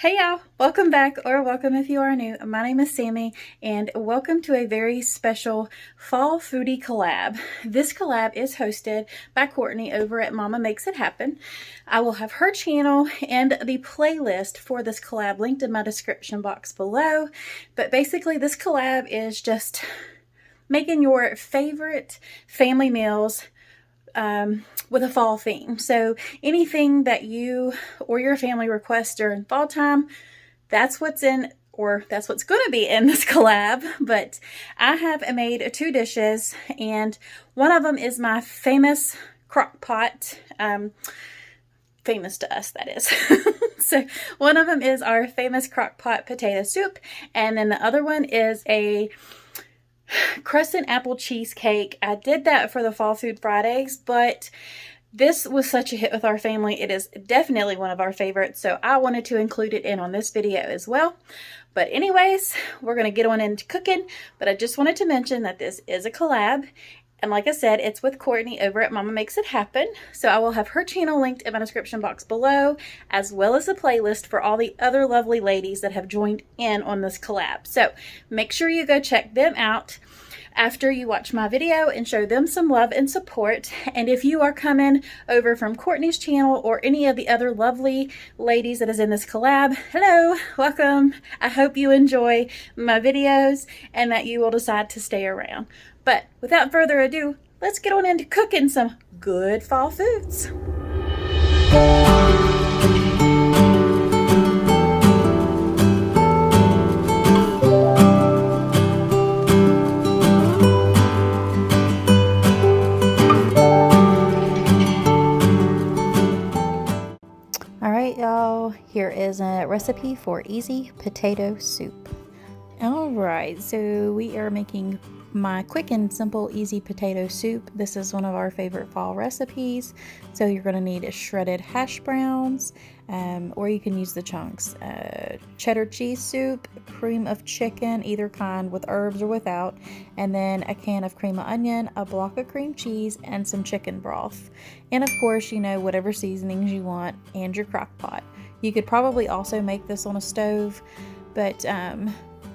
Hey y'all, welcome back, or welcome if you are new. My name is Sammy and welcome to a very special fall foodie collab. This collab is hosted by Courtney over at Mama Makes It Happen. I will have her channel and the playlist for this collab linked in my description box below. But basically this collab is just making your favorite family meals with a fall theme. So anything that you or your family requests during fall time, that's what's in, or that's what's going to be in this collab. But I have made two dishes, and one of them is my famous Crockpot, famous to us, that is. So one of them is our famous Crockpot potato soup, and then the other one is a crusted apple cheesecake. I did that for the Fall Food Fridays, but this was such a hit with our family. It is definitely one of our favorites, so I wanted to include it in on this video as well. But anyways, we're going to get on into cooking, but I just wanted to mention that this is a collab. And like I said, it's with Courtney over at Mama Makes It Happen. So I will have her channel linked in my description box below, as well as a playlist for all the other lovely ladies that have joined in on this collab. So make sure you go check them out after you watch my video and show them some love and support. And if you are coming over from Courtney's channel or any of the other lovely ladies that is in this collab, hello, welcome. I hope you enjoy my videos and that you will decide to stay around. But without further ado, let's get on into cooking some good fall foods. Alright y'all, here is a recipe for easy potato soup. Alright, so we are making my quick and simple easy potato soup. This is one of our favorite fall recipes. So you're going to need shredded hash browns, or you can use the chunks, cheddar cheese soup, cream of chicken, either kind with herbs or without, and then a can of cream of onion, a block of cream cheese, and some chicken broth. And of course, you know, whatever seasonings you want, and your crock pot. You could probably also make this on a stove, but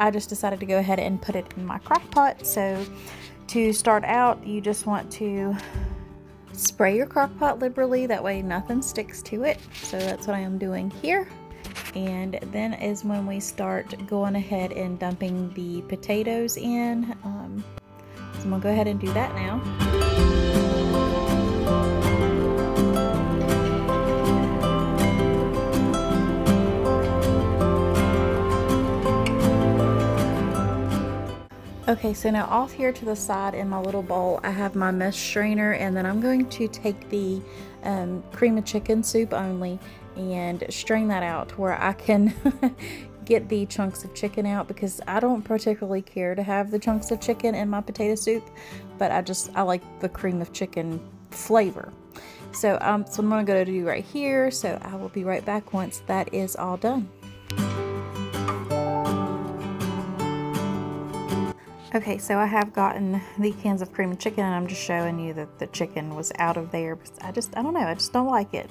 I just decided to go ahead and put it in my crock pot. So to start out, you just want to spray your crock pot liberally, that way nothing sticks to it. So that's what I am doing here. And then is when we start going ahead and dumping the potatoes in. So I'm gonna go ahead and do that now. Okay, so now off here to the side in my little bowl, I have my mesh strainer, and then I'm going to take the cream of chicken soup only and strain that out where I can get the chunks of chicken out, because I don't particularly care to have the chunks of chicken in my potato soup, but I like the cream of chicken flavor. So, so I'm going to go to do right here, so I will be right back once that is all done. Okay, so I have gotten the cans of cream of chicken, and I'm just showing you that the chicken was out of there. I don't know, I just don't like it.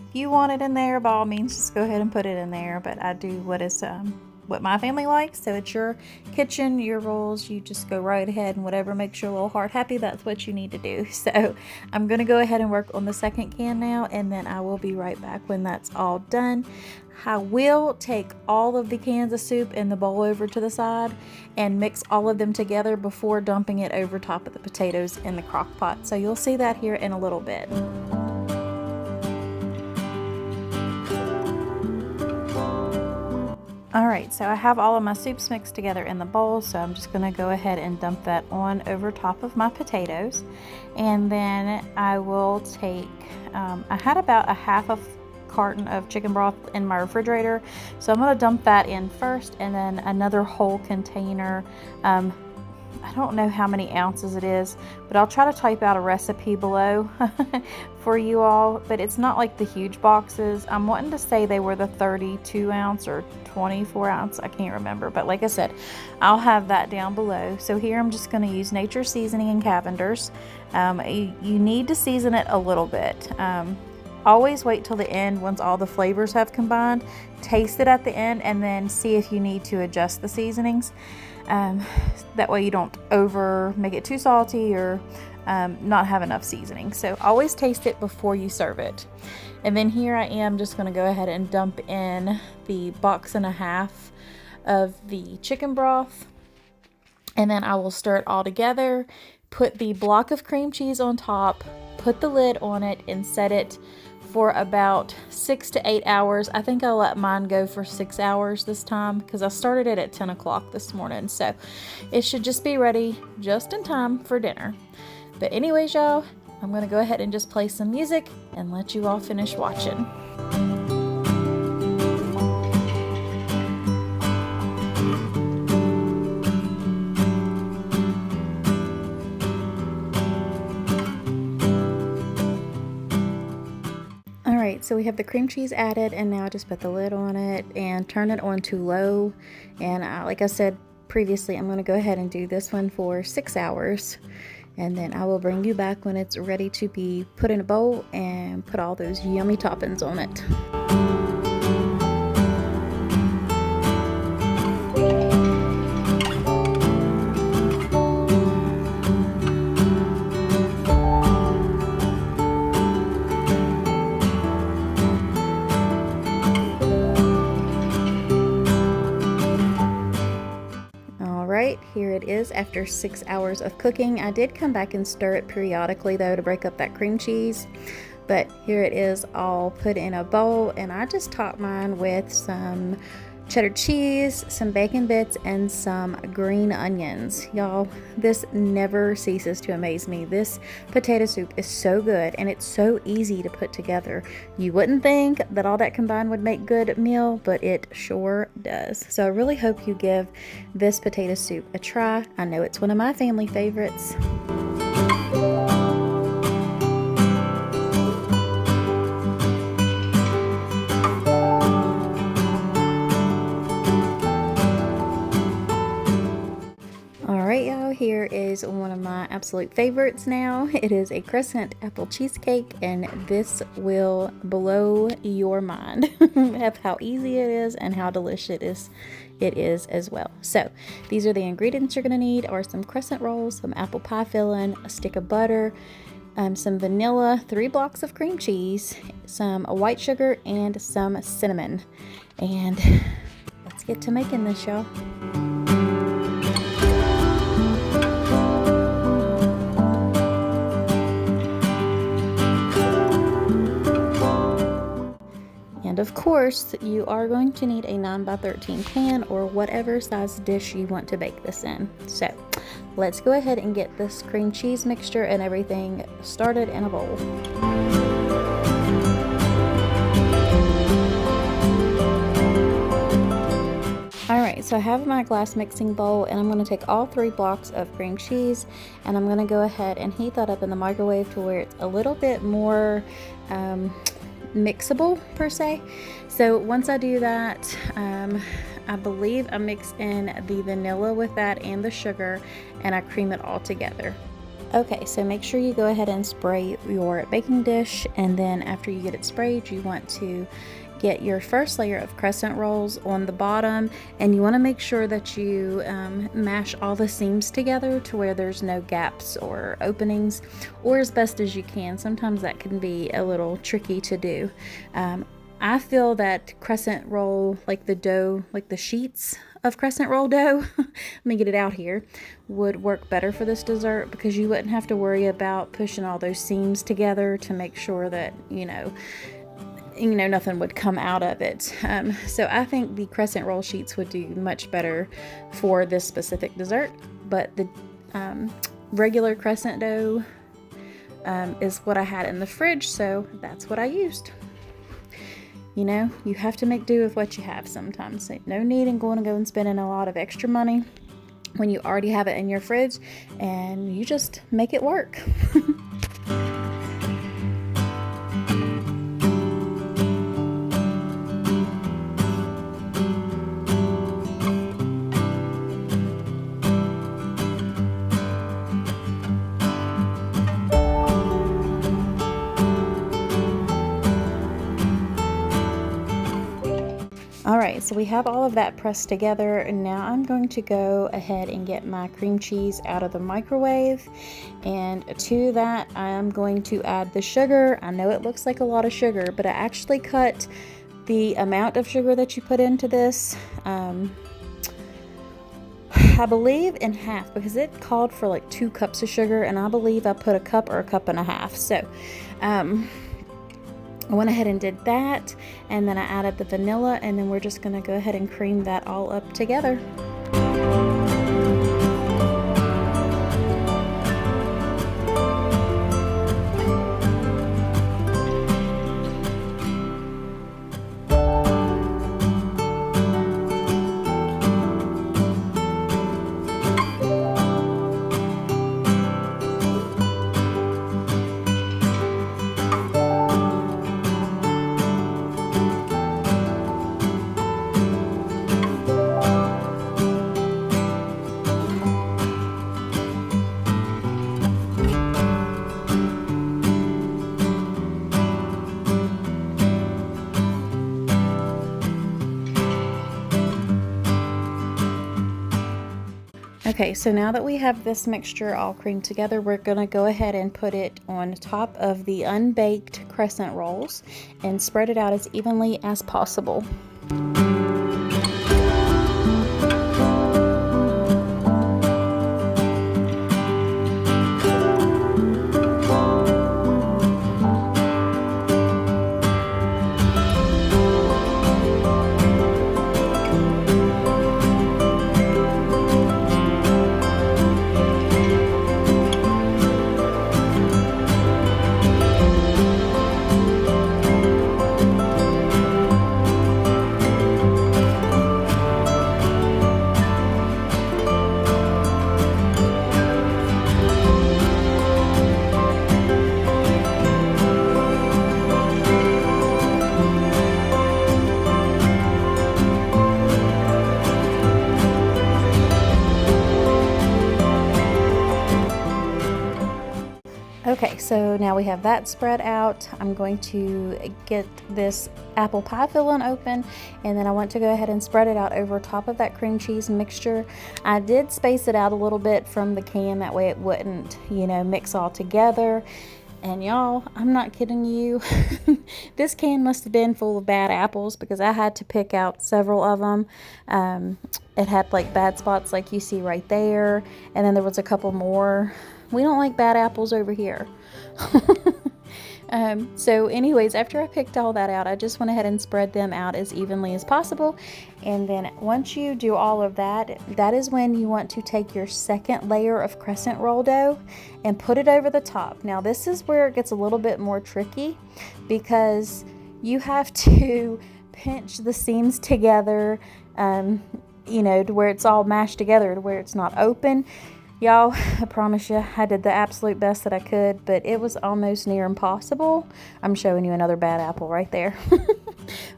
If you want it in there, by all means, just go ahead and put it in there. But I do what my family likes. So it's your kitchen, your rules. You just go right ahead, and whatever makes your little heart happy, that's what you need to do. So I'm going to go ahead and work on the second can now, and then I will be right back when that's all done. I will take all of the cans of soup in the bowl over to the side and mix all of them together before dumping it over top of the potatoes in the crock pot. So you'll see that here in a little bit. Alright, so I have all of my soups mixed together in the bowl, so I'm just going to go ahead and dump that on over top of my potatoes. And then I will take, I had about a half a carton of chicken broth in my refrigerator, so I'm going to dump that in first, and then another whole container. I don't know how many ounces it is, but I'll try to type out a recipe below for you all, but it's not like the huge boxes. I'm wanting to say they were the 32 ounce or 24 ounce, I can't remember, but like I said, I'll have that down below. So here I'm just going to use nature seasoning and Cavender's. You need to season it a little bit. Always wait till the end once all the flavors have combined. Taste it at the end and then see if you need to adjust the seasonings. That way you don't make it too salty or not have enough seasoning. So always taste it before you serve it. And then here I am just going to go ahead and dump in the 1.5 boxes of the chicken broth. And then I will stir it all together, put the block of cream cheese on top, put the lid on it, and set it for about 6 to 8 hours. I think I'll let mine go for 6 hours this time because I started it at 10 o'clock this morning. So it should just be ready just in time for dinner. But anyways, y'all, I'm going to go ahead and just play some music and let you all finish watching. Alright, so we have the cream cheese added, and now I just put the lid on it and turn it on to low. And like I said previously, I'm going to go ahead and do this one for 6 hours. And then I will bring you back when it's ready to be put in a bowl and put all those yummy toppings on it. Here it is after 6 hours of cooking. I did come back and stir it periodically though to break up that cream cheese, but here it is all put in a bowl, and I just topped mine with some cheddar cheese, some bacon bits, and some green onions. Y'all, this never ceases to amaze me. This potato soup is so good, and it's so easy to put together. You wouldn't think that all that combined would make good meal, but it sure does. So I really hope you give this potato soup a try. I know it's one of my family favorites. Here is one of my absolute favorites now. It is a crescent apple cheesecake, and this will blow your mind of how easy it is and how delicious it is as well. So these are the ingredients you're going to need: are some crescent rolls, some apple pie filling, a stick of butter, some vanilla, 3 blocks of cream cheese, some white sugar, and some cinnamon. And let's get to making this, y'all. And of course, you are going to need a 9x13 pan or whatever size dish you want to bake this in. So let's go ahead and get this cream cheese mixture and everything started in a bowl. Alright, so I have my glass mixing bowl, and I'm going to take all 3 blocks of cream cheese, and I'm going to go ahead and heat that up in the microwave to where it's a little bit more mixable per se. So once I do that, I believe I mix in the vanilla with that and the sugar, and I cream it all together. Okay, so make sure you go ahead and spray your baking dish, and then after you get it sprayed, you want to get your first layer of crescent rolls on the bottom, and you want to make sure that you mash all the seams together to where there's no gaps or openings, or as best as you can. Sometimes that can be a little tricky to do. I feel that crescent roll, like the dough, like the sheets of crescent roll dough, let me get it out here, would work better for this dessert, because you wouldn't have to worry about pushing all those seams together to make sure that, you know, nothing would come out of it. So I think the crescent roll sheets would do much better for this specific dessert, but the regular crescent dough is what I had in the fridge, so that's what I used. You know, you have to make do with what you have sometimes. So no need in going to go and spending a lot of extra money when you already have it in your fridge, and you just make it work. so we have all of that pressed together, and now I'm going to go ahead and get my cream cheese out of the microwave, and to that I'm going to add the sugar. I know it looks like a lot of sugar, but I actually cut the amount of sugar that you put into this, I believe in half, because it called for like 2 cups of sugar, and I believe I put a cup or a cup and a half. So I went ahead and did that, and then I added the vanilla, and then we're just going to go ahead and cream that all up together. Okay, so now that we have this mixture all creamed together, we're going to go ahead and put it on top of the unbaked crescent rolls and spread it out as evenly as possible. Okay, so now we have that spread out. I'm going to get this apple pie filling open, and then I want to go ahead and spread it out over top of that cream cheese mixture. I did space it out a little bit from the can, that way it wouldn't, you know, mix all together. And y'all, I'm not kidding you. This can must have been full of bad apples, because I had to pick out several of them. It had like bad spots like you see right there, and then there was a couple more. We don't like bad apples over here. So anyways, after I picked all that out, I just went ahead and spread them out as evenly as possible. And then once you do all of that, that is when you want to take your second layer of crescent roll dough and put it over the top. Now this is where it gets a little bit more tricky, because you have to pinch the seams together, you know, to where it's all mashed together, to where it's not open. Y'all, I promise you, I did the absolute best that I could, but it was almost near impossible. I'm showing you another bad apple right there.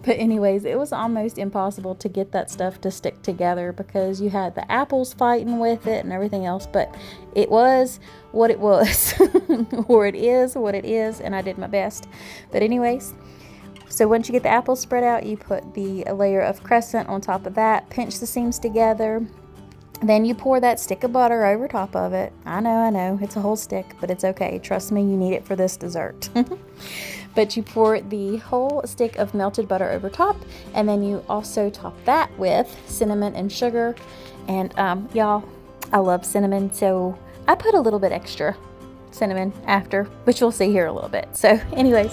But anyways, it was almost impossible to get that stuff to stick together, because you had the apples fighting with it and everything else, but it was what it was, or it is what it is, and I did my best. But anyways, so once you get the apples spread out, you put the layer of crescent on top of that, pinch the seams together. Then you pour that stick of butter over top of it. I know, it's a whole stick, but it's okay. Trust me, you need it for this dessert. But you pour the whole stick of melted butter over top, and then you also top that with cinnamon and sugar. And y'all, I love cinnamon, so I put a little bit extra cinnamon after, which you'll see here a little bit. So anyways,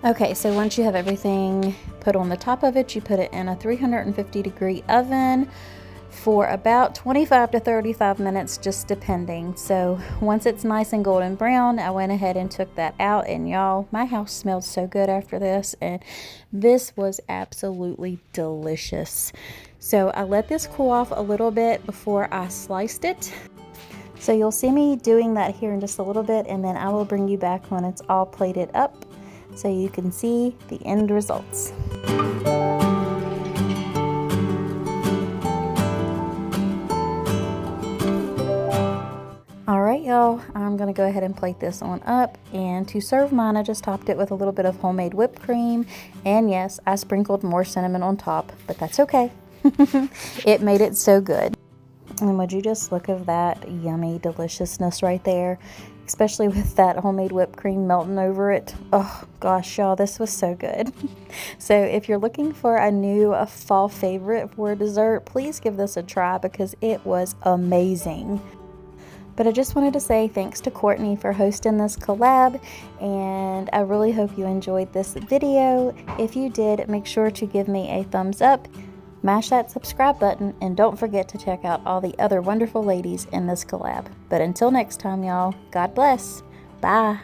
Okay, so once you have everything put on the top of it, you put it in a 350-degree oven for about 25 to 35 minutes, just depending. So once it's nice and golden brown, I went ahead and took that out, and y'all, my house smelled so good after this, and this was absolutely delicious. So I let this cool off a little bit before I sliced it. So you'll see me doing that here in just a little bit, and then I will bring you back when it's all plated up so you can see the end results. Alright y'all, I'm going to go ahead and plate this on up, and to serve mine I just topped it with a little bit of homemade whipped cream, and yes, I sprinkled more cinnamon on top, but that's okay. It made it so good. And would you just look at that yummy deliciousness right there, especially with that homemade whipped cream melting over it. Oh gosh, y'all, this was so good. So if you're looking for a new fall favorite for dessert, please give this a try because it was amazing. But I just wanted to say thanks to Courtney for hosting this collab, and I really hope you enjoyed this video. If you did, make sure to give me a thumbs up, mash that subscribe button, and don't forget to check out all the other wonderful ladies in this collab. But until next time, y'all, God bless. Bye.